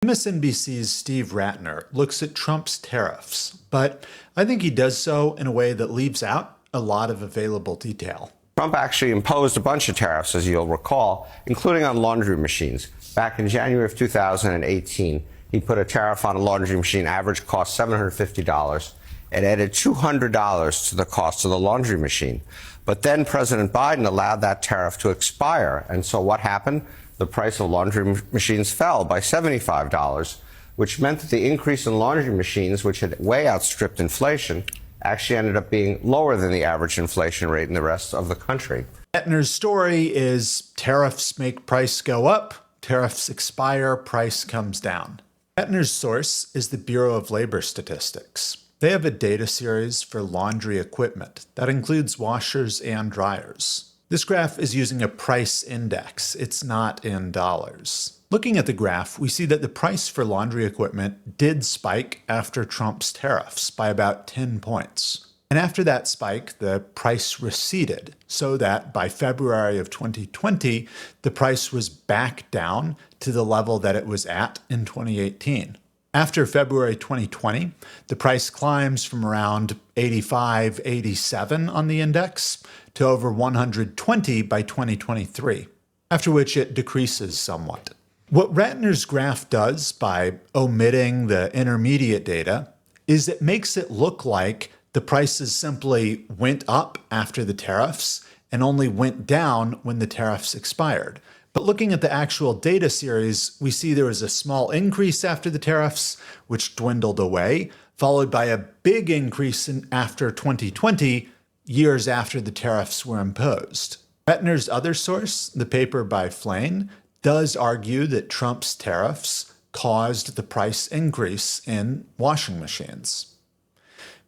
MSNBC's Steve Rattner looks at Trump's tariffs, but I think he does so in a way that leaves out a lot of available detail. Trump actually imposed a bunch of tariffs, as you'll recall, including on laundry machines. Back in January of 2018, he put a tariff on a laundry machine, average cost $750, and added $200 to the cost of the laundry machine. But then President Biden allowed that tariff to expire. And so what happened? The price of laundry machines fell by $75, which meant that the increase in laundry machines, which had way outstripped inflation, actually ended up being lower than the average inflation rate in the rest of the country. Rattner's story is tariffs make price go up, tariffs expire, price comes down. Rattner's source is the Bureau of Labor Statistics. They have a data series for laundry equipment that includes washers and dryers. This graph is using a price index. It's not in dollars. Looking at the graph, we see that the price for laundry equipment did spike after Trump's tariffs by about 10 points. And after that spike, the price receded, so that by February of 2020, the price was back down to the level that it was at in 2018. After February 2020, the price climbs from around 85, 87 on the index to over 120 by 2023, after which it decreases somewhat. What Rattner's graph does by omitting the intermediate data is it makes it look like the prices simply went up after the tariffs and only went down when the tariffs expired. But looking at the actual data series, we see there was a small increase after the tariffs, which dwindled away, followed by a big increase after 2020, years after the tariffs were imposed. Rattner's other source, the paper by Flane, does argue that Trump's tariffs caused the price increase in washing machines.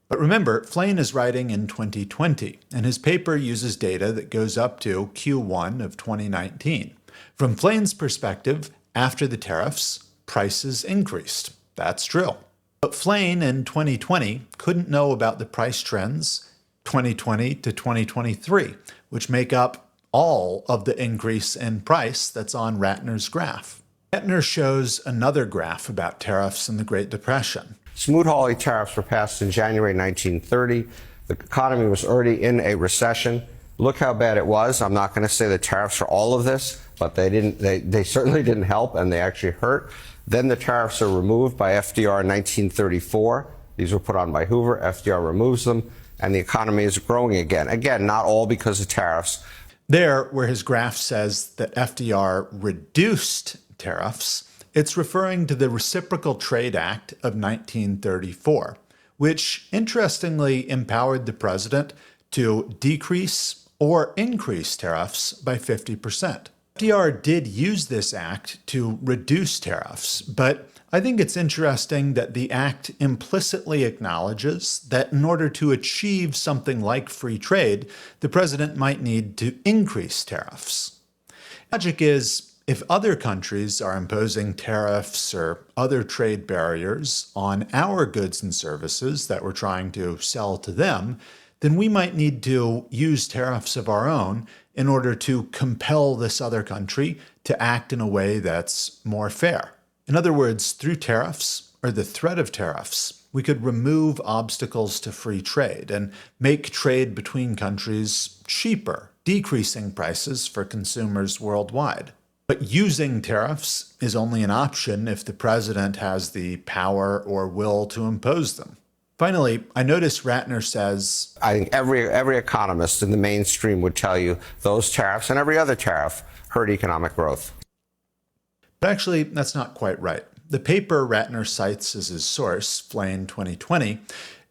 But remember, Flane is writing in 2020, and his paper uses data that goes up to Q1 of 2019. From Flane's perspective, after the tariffs, prices increased. That's true. But Flane in 2020 couldn't know about the price trends 2020 to 2023, which make up all of the increase in price that's on Rattner's graph. Rattner shows another graph about tariffs in the Great Depression. Smoot-Hawley tariffs were passed in January 1930. The economy was already in a recession. Look how bad it was. I'm not going to say the tariffs are all of this, but they certainly didn't help, and they actually hurt. Then the tariffs are removed by FDR in 1934. These were put on by Hoover. FDR removes them, and the economy is growing again. Again, not all because of tariffs. There, where his graph says that FDR reduced tariffs, it's referring to the Reciprocal Trade Act of 1934, which interestingly empowered the president to decrease or increase tariffs by 50%. FDR did use this act to reduce tariffs, but I think it's interesting that the act implicitly acknowledges that in order to achieve something like free trade, the president might need to increase tariffs. Logic is, if other countries are imposing tariffs or other trade barriers on our goods and services that we're trying to sell to them, then we might need to use tariffs of our own in order to compel this other country to act in a way that's more fair. In other words, through tariffs, or the threat of tariffs, we could remove obstacles to free trade and make trade between countries cheaper, decreasing prices for consumers worldwide. But using tariffs is only an option if the president has the power or will to impose them. Finally, I notice Rattner says, I think every economist in the mainstream would tell you those tariffs and every other tariff hurt economic growth. But actually, that's not quite right. The paper Rattner cites as his source, Flane 2020,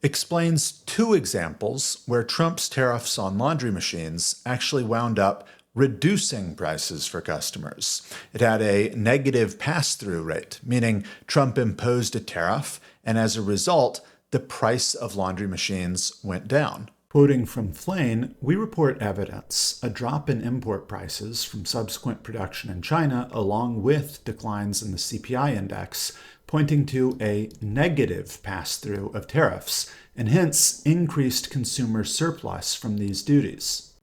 explains two examples where Trump's tariffs on laundry machines actually wound up reducing prices for customers. It had a negative pass-through rate, meaning Trump imposed a tariff, and as a result, the price of laundry machines went down. Quoting from Flane, we report evidence, a drop in import prices from subsequent production in China, along with declines in the CPI index, pointing to a negative pass-through of tariffs, and hence increased consumer surplus from these duties.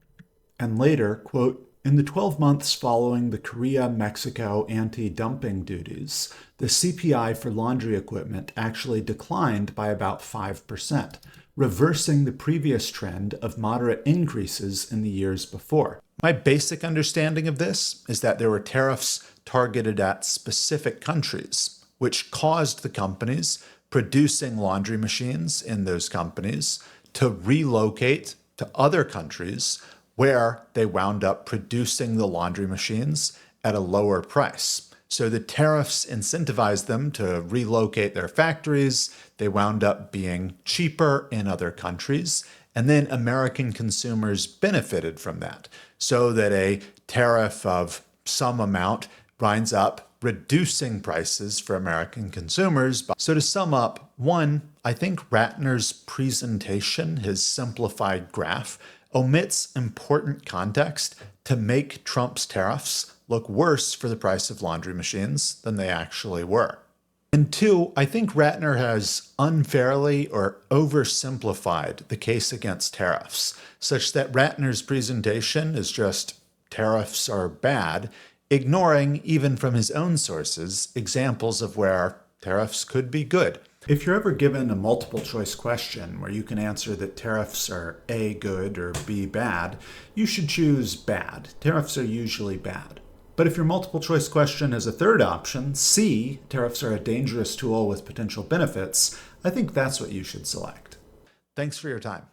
And later, quote, In the 12 months following the Korea-Mexico anti-dumping duties, the CPI for laundry equipment actually declined by about 5%, reversing the previous trend of moderate increases in the years before. My basic understanding of this is that there were tariffs targeted at specific countries, which caused the companies producing laundry machines in those companies to relocate to other countries where they wound up producing the laundry machines at a lower price. So the tariffs incentivized them to relocate their factories. They wound up being cheaper in other countries. And then American consumers benefited from that, so that a tariff of some amount winds up reducing prices for American consumers. So to sum up, one, I think Rattner's presentation, his simplified graph, omits important context to make Trump's tariffs look worse for the price of laundry machines than they actually were. And two, I think Rattner has unfairly or oversimplified the case against tariffs, such that Rattner's presentation is just tariffs are bad, ignoring, even from his own sources, examples of where tariffs could be good. If you're ever given a multiple choice question where you can answer that tariffs are A, good, or B, bad, you should choose bad. Tariffs are usually bad. But if your multiple choice question has a third option, C, tariffs are a dangerous tool with potential benefits, I think that's what you should select. Thanks for your time.